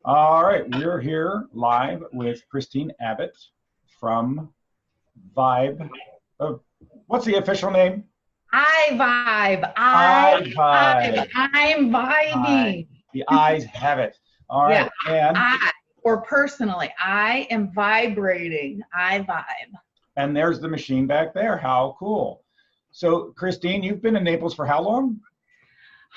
All right, we're here live with Christine Abbott from Vibe. What's the official name? iVibe. iVibe. I'm vibing. The eyes have it. All right, Yeah, or personally, I am vibrating. I vibe. and there's the machine back there. How cool. So, Christine, you've been in Naples for how long?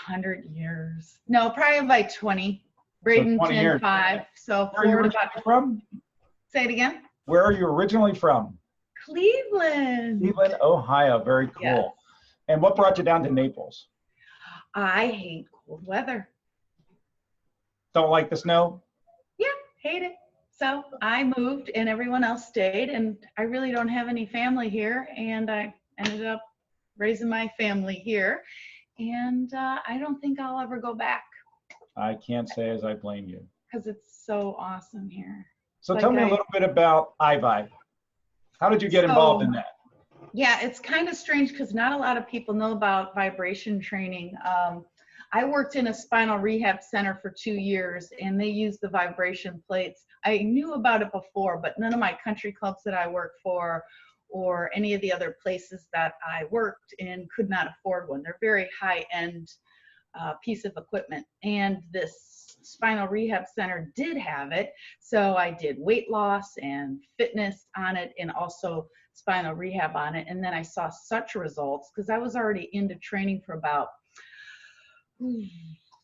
100 years. No, probably like 20. So 20 years. 5. So Where are you Florida originally from? Say it again. Where are you originally from? Cleveland. Cleveland, Ohio. Very cool. Yes. And what brought you down to Naples? I hate cold weather. Don't like the snow? Yeah, hate it. So I moved and everyone else stayed, and I really don't have any family here, and I ended up raising my family here, and I don't think I'll ever go back. I can't say as I blame you. Because it's so awesome here. So tell me a little bit about iVibe. How did you get involved in that? Yeah, it's kind of strange because not a lot of people know about vibration training. I worked in a spinal rehab center for 2 years, and they used the vibration plates. I knew about it before, but none of my country clubs that I worked for or any of the other places that I worked in could not afford one. They're very high-end piece of equipment, and this spinal rehab center did have it. So I did weight loss and fitness on it, and also spinal rehab on it. And then I saw such results because I was already into training for about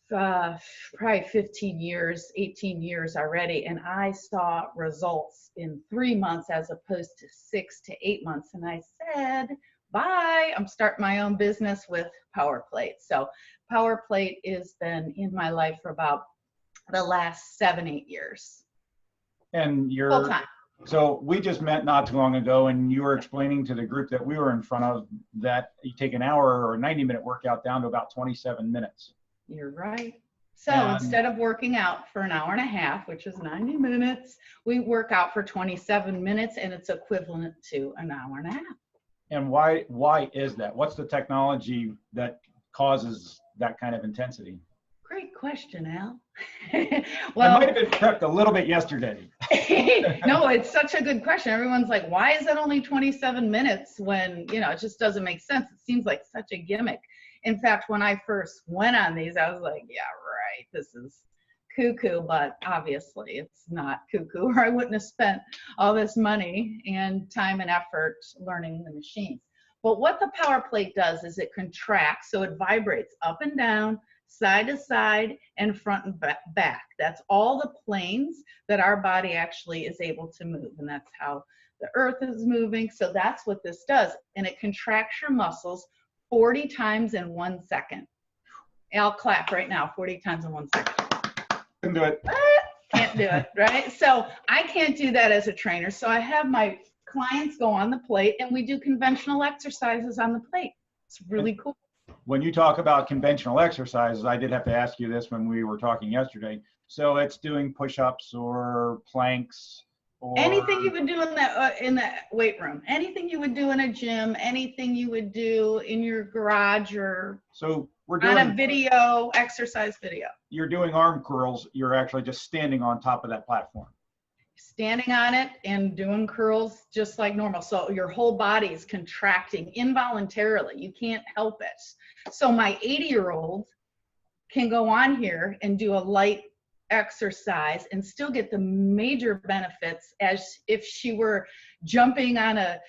probably 15 years, 18 years already. And I saw results in 3 months as opposed to 6 to 8 months. And I said, bye, I'm starting my own business with Power Plate. So Power Plate has been in my life for about the last 7-8 years. And you're full time. So we just met not too long ago, and you were explaining to the group that we were in front of that you take an hour or 90-minute workout down to about 27 minutes. You're right. So instead of working out for an hour and a half, which is 90 minutes, we work out for 27 minutes, and it's equivalent to an hour and a half. And why is that? What's the technology that causes that kind of intensity? Great question, Al. Well, I might have been prepped a little bit yesterday. No, it's such a good question. Everyone's like, why is it only 27 minutes when, it just doesn't make sense. It seems like such a gimmick. In fact, when I first went on these, I was like, yeah, right, this is cuckoo, but obviously it's not cuckoo, or I wouldn't have spent all this money and time and effort learning the machines. But what the Power Plate does is it contracts, so it vibrates up and down, side to side, and front and back. That's all the planes that our body actually is able to move, and that's how the earth is moving. So that's what this does, and it contracts your muscles 40 times in 1 second. I'll clap right now, 40 times in 1 second. Can do it. Can't do it, right? So I can't do that as a trainer. So I have my clients go on the plate, and we do conventional exercises on the plate. It's really cool. When you talk about conventional exercises, I did have to ask you this when we were talking yesterday. So it's doing push-ups or planks or anything you would do in the weight room, anything you would do in a gym, anything you would do in your garage, or so we're doing on a video, exercise video. You're doing arm curls. You're actually just standing on top of that platform. Standing on it and doing curls just like normal. So your whole body is contracting involuntarily. You can't help it. So my 80-year-old can go on here and do a light exercise and still get the major benefits as if she were jumping on a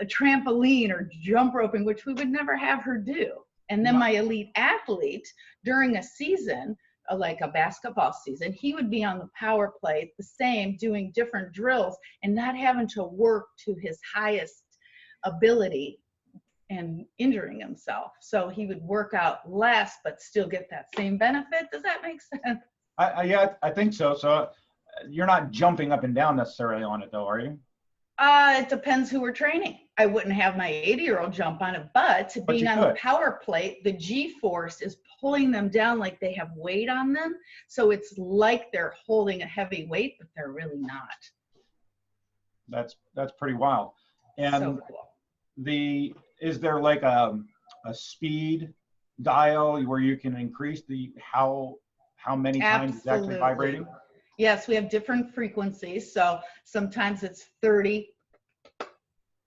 trampoline or jump roping, which we would never have her do. And then my elite athlete during a season, like a basketball season, he would be on the Power Plate the same, doing different drills and not having to work to his highest ability and injuring himself. So he would work out less but still get that same benefit. Does that make sense? Yeah, I think so. So you're not jumping up and down necessarily on it though, are you? It depends who we're training. I wouldn't have my 80-year-old jump on it, but being on the Power Plate, the G-force is pulling them down like they have weight on them. So it's like they're holding a heavy weight, but they're really not. That's pretty wild. And so cool. Is there like a speed dial where you can increase how many times it's actually vibrating? Yes, we have different frequencies. So sometimes it's 30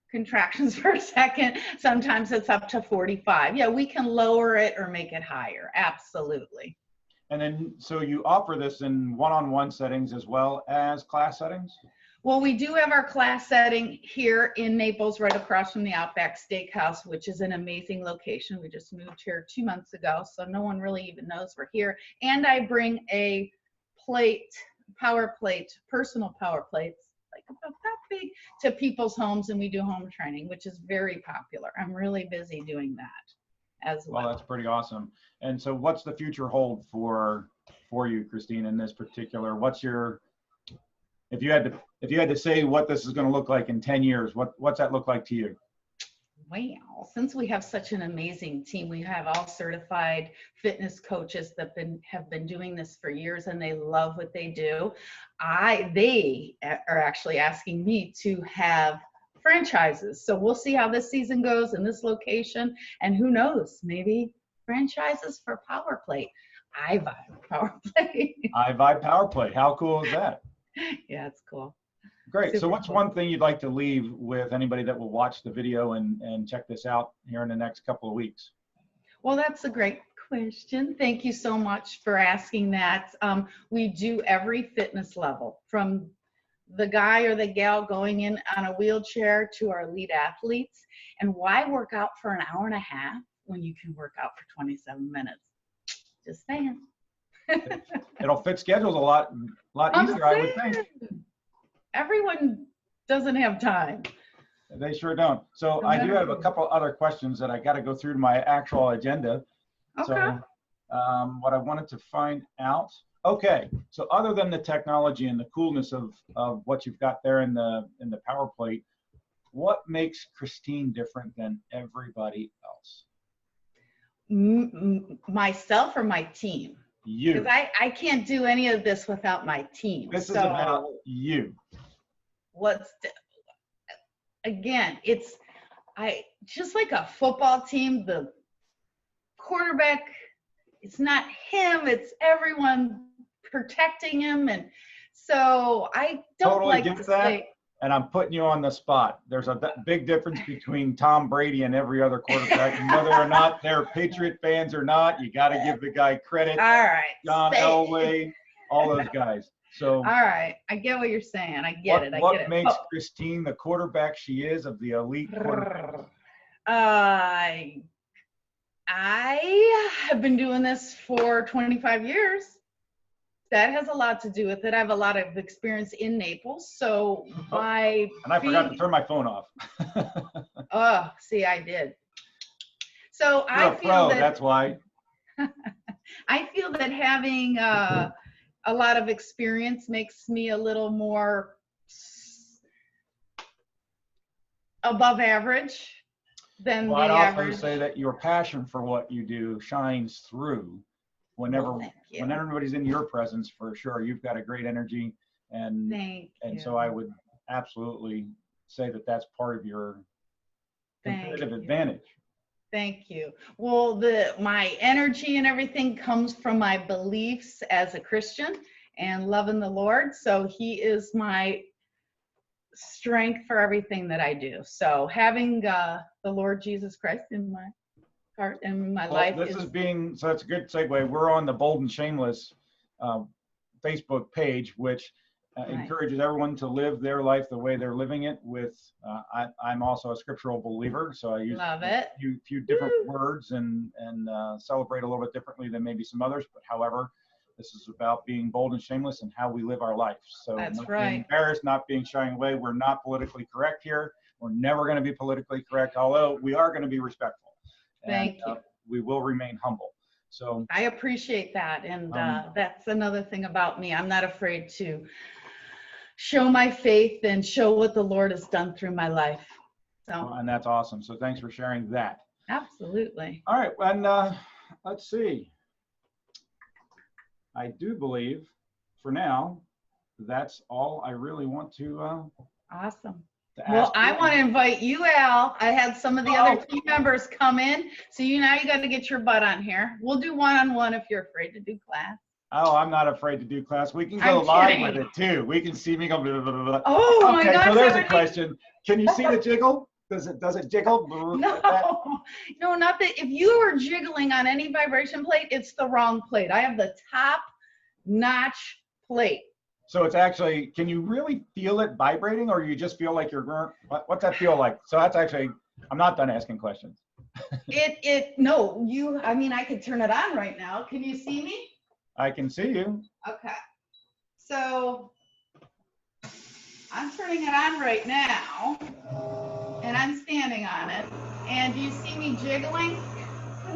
contractions per second. Sometimes it's up to 45. Yeah, we can lower it or make it higher. Absolutely. And then, so you offer this in one-on-one settings as well as class settings? Well, we do have our class setting here in Naples, right across from the Outback Steakhouse, which is an amazing location. We just moved here 2 months ago, so no one really even knows we're here. And I bring a power plate, personal power plates, like about that big, to people's homes, and we do home training, which is very popular. I'm really busy doing that as well. Well, that's pretty awesome. And so what's the future hold for you, Christine, in this particular, what's your, if you had to say what this is going to look like in 10 years, what's that look like to you? Well, since we have such an amazing team, we have all certified fitness coaches that have been doing this for years, and they love what they do. They are actually asking me to have franchises. So we'll see how this season goes in this location, and who knows, maybe franchises for Power Plate. iVibe Power Plate. iVibe Power Plate. How cool is that? Yeah, it's cool. Great. Super So what's cool. one thing you'd like to leave with anybody that will watch the video and check this out here in the next couple of weeks? Well, that's a great question. Thank you so much for asking that. We do every fitness level, from the guy or the gal going in on a wheelchair to our elite athletes. And why work out for an hour and a half when you can work out for 27 minutes? Just saying. It'll fit schedules a lot easier, I would think. Everyone doesn't have time. They sure don't. So I do have a couple other questions that I got to go through to my actual agenda. Okay. So what I wanted to find out. Okay. So other than the technology and the coolness of what you've got there in the power plate, what makes Christine different than everybody else? Myself or my team? You. Because I can't do any of this without my team. This is about you. Again, it's just like a football team, the quarterback, it's not him, it's everyone protecting him. And so I don't totally like get to that. say, And I'm putting you on the spot. There's a big difference between Tom Brady and every other quarterback, and whether or not they're Patriot fans or not, you got to give the guy credit. all right, John Elway, all those guys. So, all right, I get what you're saying. I get it. What makes Christine the quarterback she is of the elite quarterback? I have been doing this for 25 years. That has a lot to do with it. I have a lot of experience in Naples, so and I forgot to turn my phone off. Oh, see, I did. So You're a pro, that's why. I feel that having a lot of experience makes me a little more above average than the average. I'd also say that your passion for what you do shines through whenever everybody's in your presence, for sure. You've got a great energy, and so I would absolutely say that that's part of your competitive advantage. Thank you. Well, my energy and everything comes from my beliefs as a Christian and loving the Lord. So He is my strength for everything that I do. So having the Lord Jesus Christ in my heart and my life. So that's a good segue. We're on the Bold and Shameless Facebook page, which encourages everyone to live their life the way they're living it with, I'm also a scriptural believer, so I use a few different words and celebrate a little bit differently than maybe some others, but however, this is about being bold and shameless and how we live our life. So not being embarrassed, not being shying away. We're not politically correct here. We're never going to be politically correct, although we are going to be respectful. Thank you. We will remain humble. So I appreciate that. And that's another thing about me. I'm not afraid to show my faith and show what the Lord has done through my life. So, and that's awesome. So thanks for sharing that. Absolutely. All right. And let's see. I do believe for now, that's all I really want to awesome. Well, I want to invite you, Al. I had some of the other team members come in. So now you got to get your butt on here. We'll do one-on-one if you're afraid to do class. Oh, I'm not afraid to do class. We can I'm go live kidding. with it too. We can see me go. Blah, blah, blah, blah. Oh my Okay, gosh. so there's that a would be- question. Can you see the jiggle? Does it jiggle? Like that? No, not that. If you are jiggling on any vibration plate, it's the wrong plate. I have the top notch plate. So it's actually, can you really feel it vibrating, or you just feel like you're, what's that feel like? So that's actually, I'm not done asking questions. No, I mean, I could turn it on right now. Can you see me? I can see you. Okay. So I'm turning it on right now, and I'm standing on it. And do you see me jiggling?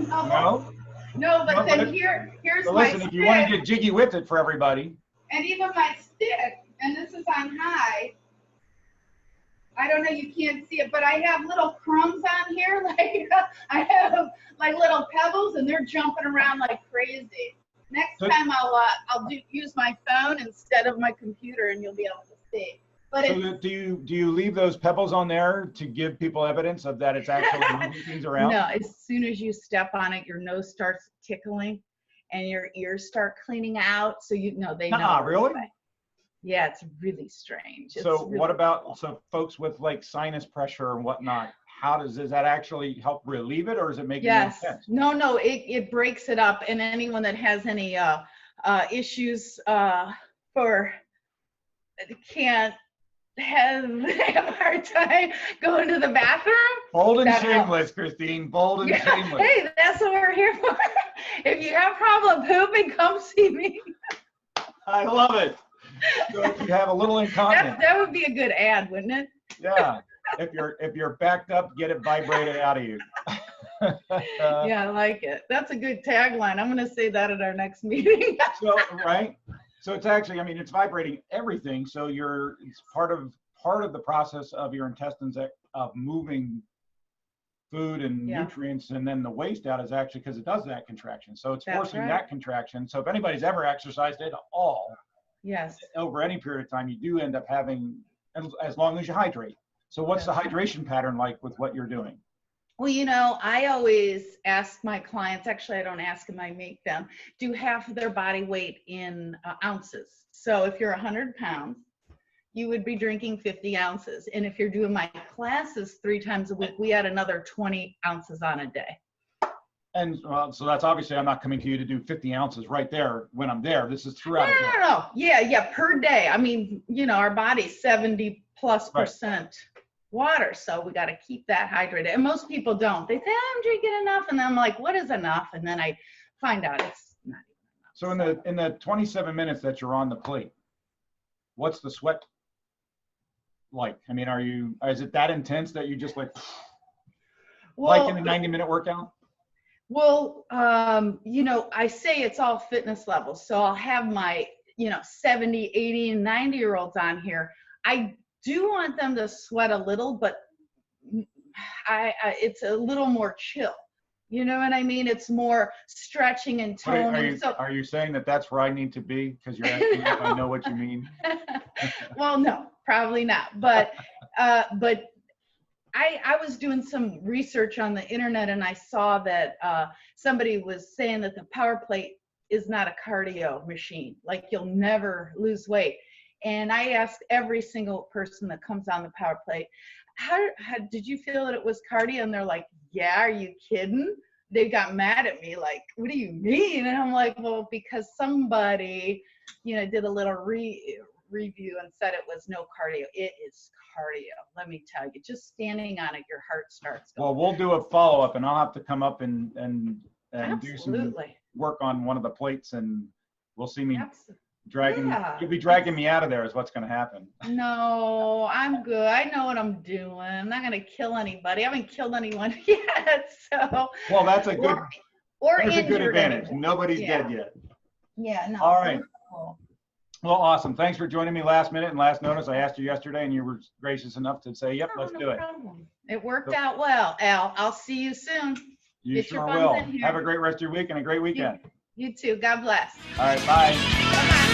No? No, but No, then here's So my listen, stick. if you want to get jiggy with it for everybody. And even my stick, and this is on high. I don't know, you can't see it, but I have little crumbs on here. Like I have like little pebbles, and they're jumping around like crazy. Next time I'll use my phone instead of my computer, and you'll be able to see. But so do you leave those pebbles on there to give people evidence of that it's actually moving things around? No, as soon as you step on it, your nose starts tickling, and your ears start cleaning out. So they know. Really? Yeah, it's really strange. So what about folks with like sinus pressure and whatnot? Does that actually help relieve it, or is it making it intense? No, it breaks it up. And anyone that has any issues can't have a hard time going to the bathroom. Bold and shameless, Christine. Bold and shameless. Hey, that's what we're here for. If you have problem pooping, come see me. I love it. So if you have a little incontinence, that would be a good ad, wouldn't it? Yeah. If you're backed up, get it vibrated out of you. Yeah, I like it. That's a good tagline. I'm going to say that at our next meeting. Right. So it's actually, I mean, it's vibrating everything. So it's part of the process of your intestines of moving food and nutrients, and then the waste out is actually because it does that contraction. So it's forcing that contraction. So if anybody's ever exercised at all, over any period of time, you do end up having, as long as you hydrate. So what's the hydration pattern like with what you're doing? Well, I always ask my clients, actually I don't ask them, I make them do half of their body weight in ounces. So if you're 100 pounds, you would be drinking 50 ounces. And if you're doing my classes 3 times a week, we add another 20 ounces on a day. And so that's obviously, I'm not coming to you to do 50 ounces right there when I'm there. This is throughout. No. Yeah, per day. I mean, our body's 70+% water, so we got to keep that hydrated. And most people don't. They say, I'm drinking enough, and then I'm like, what is enough? And then I find out it's not even enough. So in the 27 minutes that you're on the plate, what's the sweat like? I mean, is it that intense that you just like in a 90-minute workout? Well, I say it's all fitness levels. So I'll have my, 70, 80, and 90-year-olds on here. I do want them to sweat a little, but it's a little more chill. You know what I mean? It's more stretching and toning. Are you saying that that's where I need to be? Because you're asking if I know what you mean. Well, no, probably not. But I was doing some research on the internet, and I saw that somebody was saying that the power plate is not a cardio machine. Like, you'll never lose weight. And I asked every single person that comes on the power plate, how did you feel that it was cardio? And they're like, yeah, are you kidding? They got mad at me, like, what do you mean? And I'm like, well, because somebody, did a little review and said it was no cardio. It is cardio. Let me tell you, just standing on it, your heart starts going. Well, we'll do a follow-up, and I'll have to come up and do some work on one of the plates, and we'll see me you'll be dragging me out of there is what's going to happen. No, I'm good. I know what I'm doing. I'm not going to kill anybody. I haven't killed anyone yet. So. Well, that's a good, there's a good advantage. Anyone. Nobody's dead yet. Yeah, no. All right. Cool. Well, awesome. Thanks for joining me last minute and last notice. I asked you yesterday, and you were gracious enough to say, yep, let's do it. Problem. It worked out well, Al. I'll see you soon. You sure will. Have a great rest of your week and a great weekend. You too. God bless. All right. Bye. Bye-bye.